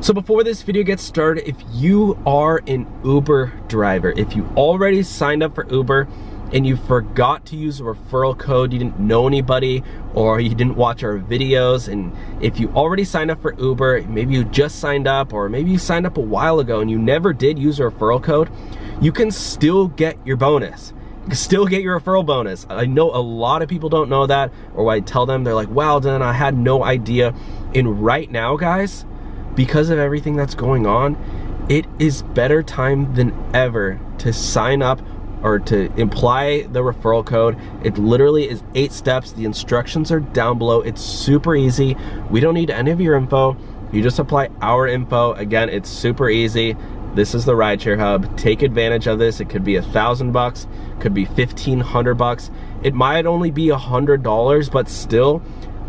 So before this video gets started, if you are an Uber driver, if you already signed up for Uber and you forgot to use a referral code, you didn't know anybody, or you didn't watch our videos, and if you already signed up for Uber, maybe you just signed up, or maybe you signed up a while ago and you never did use a referral code, you can still get your bonus. You can still get your referral bonus. I know a lot of people don't know that, or when I tell them, they're like, wow, then I had no idea. And right now, guys, because of everything that's going on, it is better time than ever to sign up or to apply the referral code. It literally is 8 steps. The instructions are down below. It's super easy. We don't need any of your info. You just apply our info. Again, it's super easy. This is the Rideshare Hub. Take advantage of this. It could be $1,000, could be $1,500. It might only be $100, but still,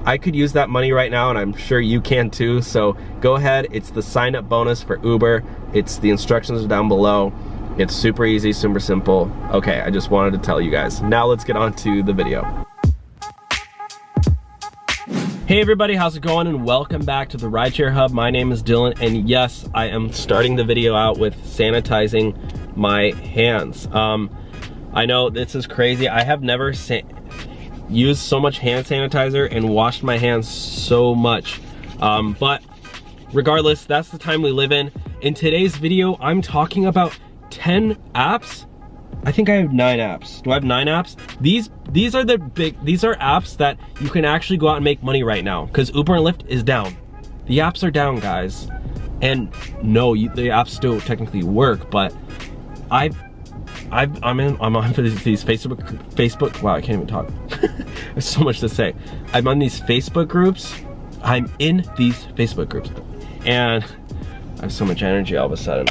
I could use that money right now, and I'm sure you can too. So go ahead. It's the sign up bonus for Uber. The instructions are down below. It's super easy, super simple. Okay, I just wanted to tell you guys. Now let's get on to the video. Hey everybody, how's it going? And welcome back to the Rideshare Hub. My name is Dylan, and yes, I am starting the video out with sanitizing my hands. I know this is crazy. I have never used so much hand sanitizer and washed my hands so much. But regardless, that's the time we live in. In today's video, I'm talking about 10 apps. I think I have 9 apps. Do I have 9 apps? These are apps that you can actually go out and make money right now, because Uber and Lyft is down. The apps are down, guys. And no, the apps still technically work, but I'm on these Facebook, wow, I can't even talk. There's so much to say. I'm on these Facebook groups. I'm in these Facebook groups, and I have so much energy all of a sudden.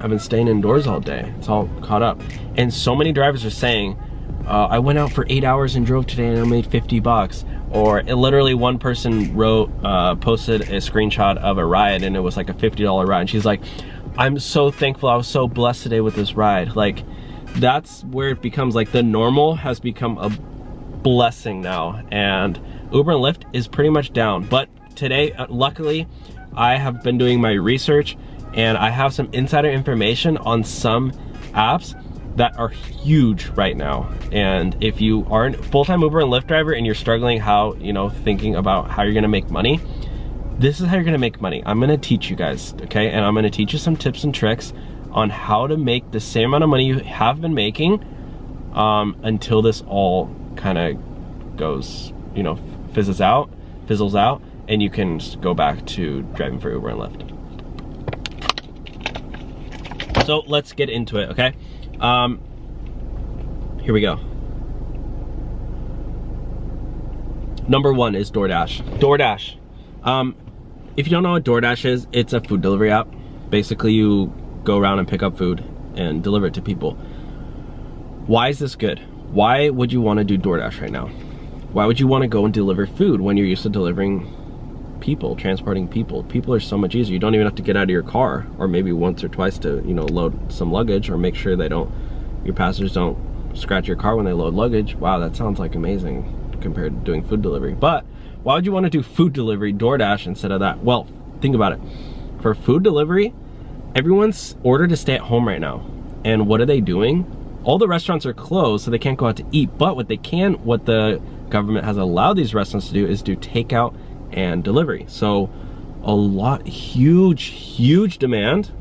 I've been staying indoors all day. It's all caught up. And so many drivers are saying, I went out for 8 hours and drove today and I made $50. Or literally one person posted a screenshot of a ride, and it was like a $50 ride. And she's like, I'm so thankful, I was so blessed today with this ride. Like, that's where it becomes like the normal has become a blessing now. And Uber and Lyft is pretty much down. But today, luckily, I have been doing my research, and I have some insider information on some apps that are huge right now. And if you are a full-time Uber and Lyft driver and you're struggling thinking about how you're gonna make money, this is how you're gonna make money. I'm gonna teach you guys, okay? And I'm gonna teach you some tips and tricks on how to make the same amount of money you have been making until this all kind of goes, fizzles out, and you can just go back to driving for Uber and Lyft. So let's get into it, okay? Here we go. Number 1 is DoorDash. DoorDash. If you don't know what DoorDash is, it's a food delivery app. Basically, you go around and pick up food and deliver it to people. Why is this good? Why would you want to do DoorDash right now? Why would you want to go and deliver food when you're used to delivering people, transporting people? People are so much easier. You don't even have to get out of your car, or maybe once or twice to, load some luggage, or make sure your passengers don't scratch your car when they load luggage. Wow, that sounds like amazing compared to doing food delivery. But why would you want to do food delivery, DoorDash, instead of that? Well, think about it. For food delivery, everyone's ordered to stay at home right now. And what are they doing? All the restaurants are closed, so they can't go out to eat. But what the government has allowed these restaurants to do is do takeout and delivery. So huge demand,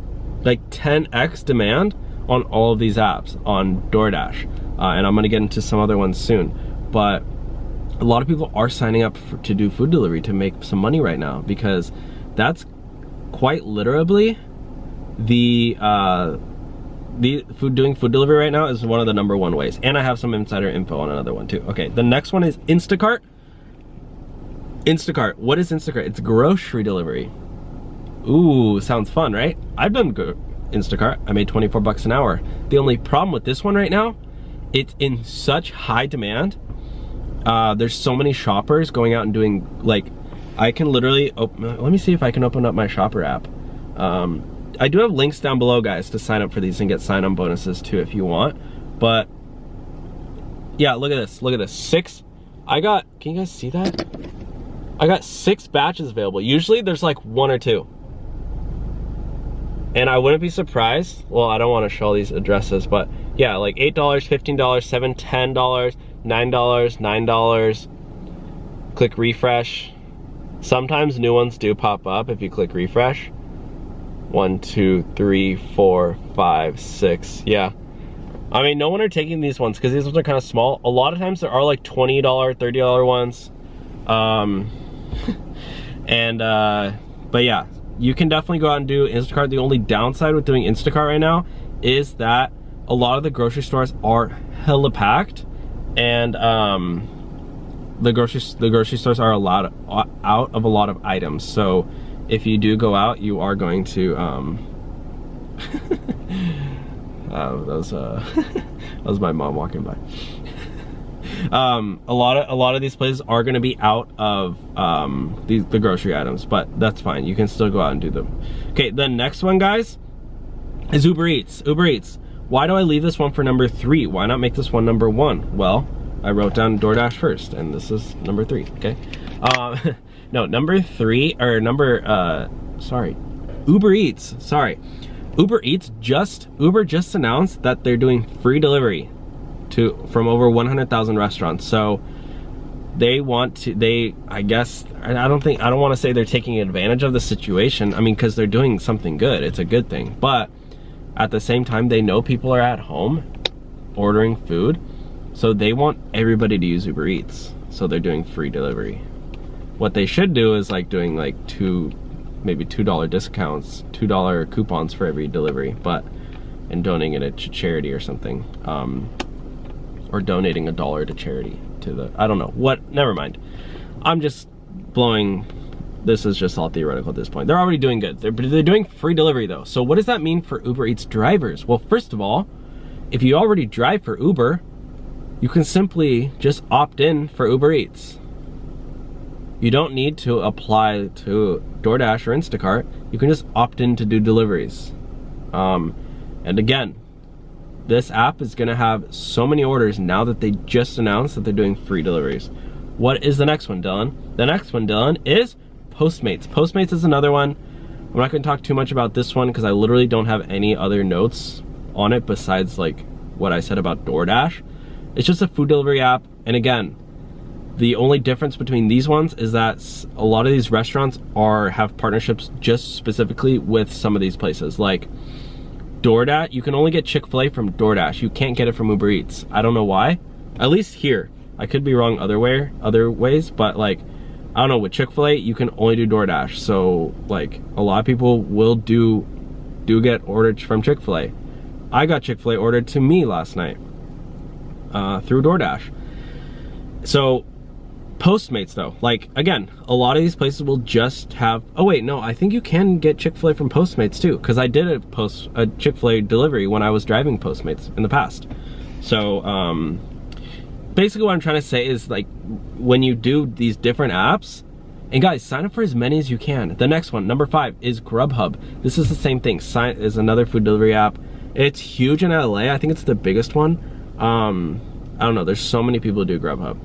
like 10x demand on all of these apps on DoorDash. And I'm gonna get into some other ones soon. But a lot of people are signing up to do food delivery to make some money right now, because that's quite literally doing food delivery right now is one of the #1 ways. And I have some insider info on another one too. Okay, the next one is Instacart. Instacart, what is Instacart? It's grocery delivery. Ooh, sounds fun, right? I've done Instacart. I made 24 bucks an hour. The only problem with this one right now, it's in such high demand. There's so many shoppers going out and doing, like, I can literally let me see if I can open up my shopper app. I do have links down below, guys, to sign up for these and get sign-on bonuses too if you want. But yeah, look at this. Look at this. 6. Can you guys see that? I got 6 batches available. Usually there's like 1 or 2. And I wouldn't be surprised, well, I don't want to show all these addresses, but yeah, like $8, $15, $7, $10, $9, $9. Click refresh. Sometimes new ones do pop up if you click refresh. 1, 2, 3, 4, 5, 6, yeah. I mean, no one are taking these ones because these ones are kind of small. A lot of times there are like $20, $30 ones. But yeah, you can definitely go out and do Instacart. The only downside with doing Instacart right now is that a lot of the grocery stores are hella packed, and the grocery stores are out of a lot of items. So if you do go out, you are going to that was my mom walking by. A lot of these places are going to be out of the grocery items, but that's fine. You can still go out and do them. Okay, the next one, guys, is Uber Eats. Uber Eats. Why do I leave this one for number 3? Why not make this one number 1? Well, I wrote down DoorDash first, and this is number 3. Okay. No, number 3 or number sorry, Uber Eats. Sorry, Uber just announced that they're doing free delivery from over 100,000 restaurants. So they want to, I guess, I don't want to say they're taking advantage of the situation. I mean, because they're doing something good. It's a good thing. But at the same time, they know people are at home ordering food. So they want everybody to use Uber Eats. So they're doing free delivery. What they should do is like doing like maybe $2 discounts, $2 coupons for every delivery, and donating it to charity or something. Or donating $1 to charity I don't know what, never mind. I'm just blowing, this is just all theoretical at this point. They're already doing good. They're doing free delivery though. So what does that mean for Uber Eats drivers? Well, first of all, if you already drive for Uber, you can simply just opt in for Uber Eats. You don't need to apply to DoorDash or Instacart. You can just opt in to do deliveries. And again, this app is gonna have so many orders now that they just announced that they're doing free deliveries. What is the next one, Dylan? The next one, Dylan, is Postmates. Postmates is another one. I'm not gonna talk too much about this one because I literally don't have any other notes on it besides like what I said about DoorDash. It's just a food delivery app. And again, the only difference between these ones is that a lot of these restaurants have partnerships just specifically with some of these places. Like DoorDash, you can only get Chick-fil-A from DoorDash. You can't get it from Uber Eats. I don't know why. At least here. I could be wrong other ways, but like, I don't know, with Chick-fil-A, you can only do DoorDash. So like, a lot of people will do get ordered from Chick-fil-A. I got Chick-fil-A ordered to me last night through DoorDash. So Postmates though, like again, a lot of these places will just have, oh wait, no, I think you can get Chick-fil-A from Postmates too, because I did a Chick-fil-A delivery when I was driving Postmates in the past. So basically what I'm trying to say is like, when you do these different apps, and guys, sign up for as many as you can. The next one, number 5, is GrubHub. This is the same thing, is another food delivery app. It's huge in LA. I think it's the biggest one. I don't know, there's so many people who do GrubHub.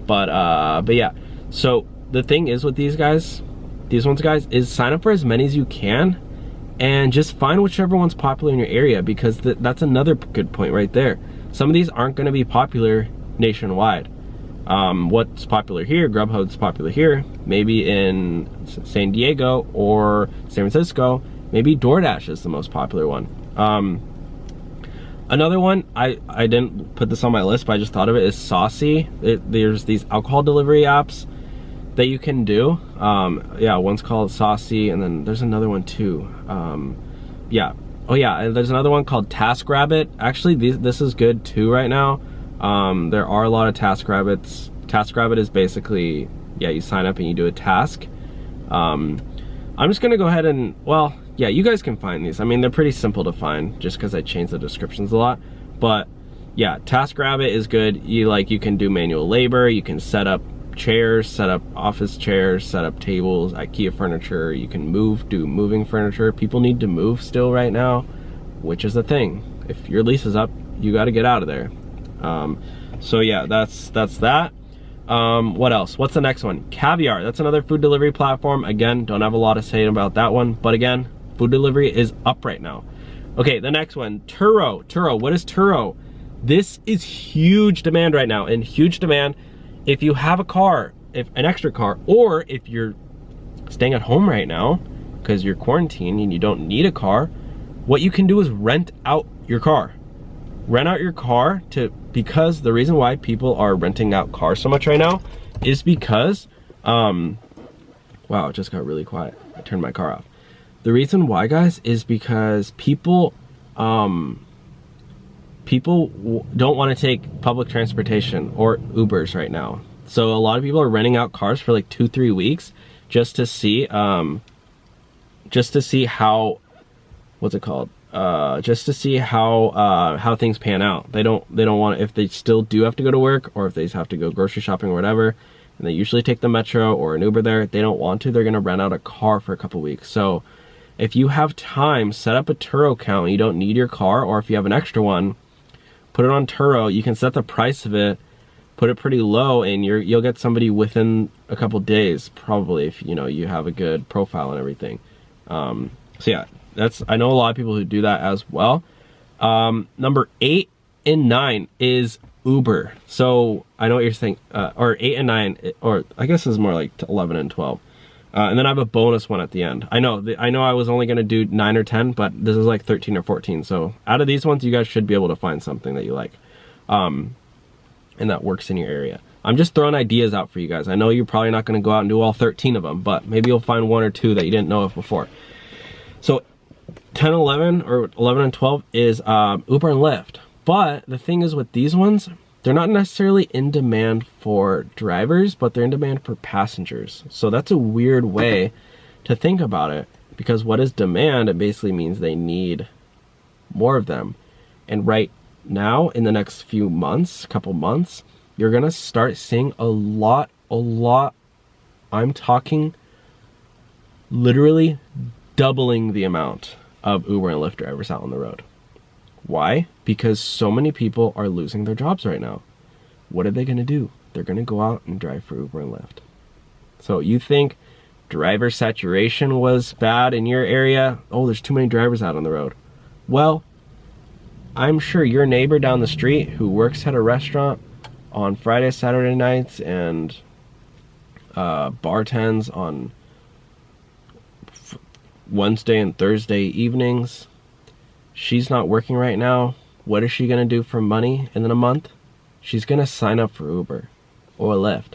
But yeah, so the thing is with these ones, guys, is sign up for as many as you can and just find whichever one's popular in your area, because that's another good point right there. Some of these aren't going to be popular nationwide. What's popular here, GrubHub's popular here, maybe in San Diego or San Francisco, maybe DoorDash is the most popular one. Another one, I didn't put this on my list, but I just thought of it, is Saucy. There's these alcohol delivery apps that you can do. Yeah, one's called Saucy, and then there's another one too. Yeah. Oh yeah, and there's another one called TaskRabbit. Actually, this is good too right now. There are a lot of TaskRabbits. TaskRabbit is basically, yeah, you sign up and you do a task. I'm just gonna go ahead and, well, yeah, you guys can find these. I mean, they're pretty simple to find just because I changed the descriptions a lot. But yeah, TaskRabbit is good. You can do manual labor. You can set up chairs, set up office chairs, set up tables, IKEA furniture. You can do moving furniture. People need to move still right now, which is the thing. If your lease is up, you got to get out of there. So yeah, that's that. What else? What's the next one? Caviar. That's another food delivery platform. Again, don't have a lot to say about that one, but again, food delivery is up right now. Okay, the next one, Turo. Turo, what is Turo? This is huge demand right now, and huge demand if you have a car, if an extra car, or if you're staying at home right now because you're quarantined and you don't need a car, what you can do is rent out your car. Rent out your car because the reason why people are renting out cars so much right now is because, wow, it just got really quiet. I turned my car off. The reason why, guys, is because people don't want to take public transportation or Ubers right now. So a lot of people are renting out cars for like 2-3 weeks just to see how, what's it called? Just to see how things pan out. They don't want, if they still do have to go to work, or if they have to go grocery shopping or whatever, and they usually take the metro or an Uber there, they don't want to, they're gonna rent out a car for a couple weeks. So if you have time, set up a Turo account. You don't need your car, or if you have an extra one, put it on Turo. You can set the price of it, put it pretty low, and you'll get somebody within a couple days, probably, if you have a good profile and everything. So yeah, I know a lot of people who do that as well. Number 8 and 9 is Uber. So I know what you're saying, or 8 and 9, or I guess it's more like 11 and 12. And then I have a bonus one at the end. I know I was only gonna do 9 or 10, but this is like 13 or 14. So out of these ones, you guys should be able to find something that you like, and that works in your area. I'm just throwing ideas out for you guys. I know you're probably not gonna go out and do all 13 of them, but maybe you'll find 1 or 2 that you didn't know of before. So 10, 11, or 11 and 12 is Uber and Lyft. But the thing is with these ones, they're not necessarily in demand for drivers, but they're in demand for passengers. So that's a weird way to think about it, because what is demand? It basically means they need more of them. And right now, in the next few months, couple months, you're gonna start seeing a lot, I'm talking literally doubling the amount of Uber and Lyft drivers out on the road. Why? Because so many people are losing their jobs right now. What are they gonna do? They're gonna go out and drive for Uber and Lyft. So you think driver saturation was bad in your area? Oh, there's too many drivers out on the road. Well, I'm sure your neighbor down the street who works at a restaurant on Friday, Saturday nights, and bartends on Wednesday and Thursday evenings, she's not working right now. What is she gonna do for money in a month? She's gonna sign up for Uber or Lyft.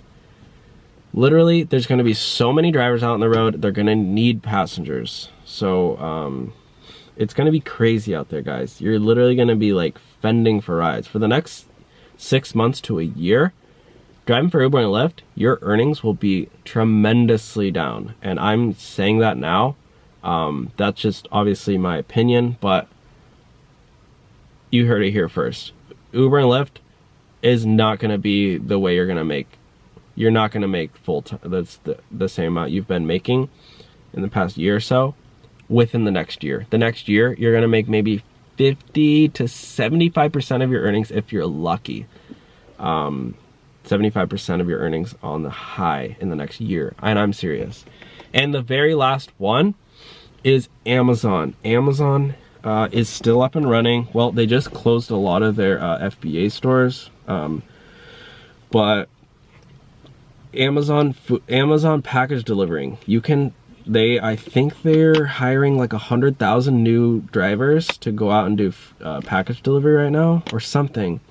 Literally, there's gonna be so many drivers out on the road, they're gonna need passengers. So it's gonna be crazy out there, guys. You're literally gonna be like fending for rides. For the next 6 months to a year, driving for Uber and Lyft, your earnings will be tremendously down. And I'm saying that now. That's just obviously my opinion, but you heard it here first. Uber and Lyft is not going to be the way you're going to make. You're not going to make full time. That's the same amount you've been making in the past year or so within the next year. The next year, you're going to make maybe 50 to 75% of your earnings if you're lucky. 75% of your earnings on the high in the next year. And I'm serious. And the very last one is Amazon. Amazon is still up and running. Well, they just closed a lot of their FBA stores, but Amazon package delivering. I think they're hiring like 100,000 new drivers to go out and do package delivery right now, or something.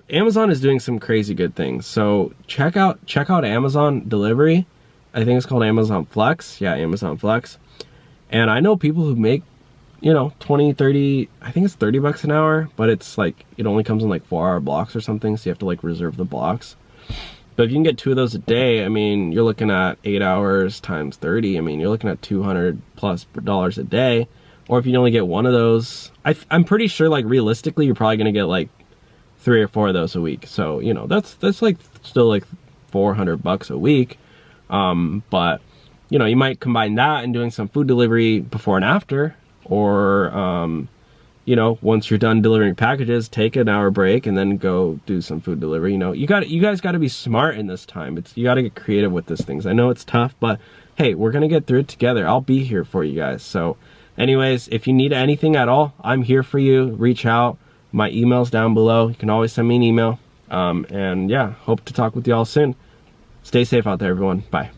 Amazon is doing some crazy good things. So check out Amazon delivery. I think it's called Amazon Flex. Yeah, Amazon Flex. And I know people who make, 20, 30, I think it's $30 an hour, but it's like, it only comes in like 4-hour blocks or something. So you have to like reserve the blocks. But if you can get 2 of those a day, I mean, you're looking at 8 hours times 30. I mean, you're looking at $200+ a day. Or if you only get 1 of those, I'm pretty sure, like, realistically, you're probably going to get like 3 or 4 of those a week. So, that's like still like $400 a week. But you might combine that and doing some food delivery before and after, or once you're done delivering packages, take an hour break and then go do some food delivery. You guys got to be smart in this time. You got to get creative with these things. I know it's tough, but hey, we're gonna get through it together. I'll be here for you guys. So anyways, if you need anything at all, I'm here for you. Reach out. My email's down below. You can always send me an email. And yeah, hope to talk with you all soon. Stay safe out there, everyone. Bye.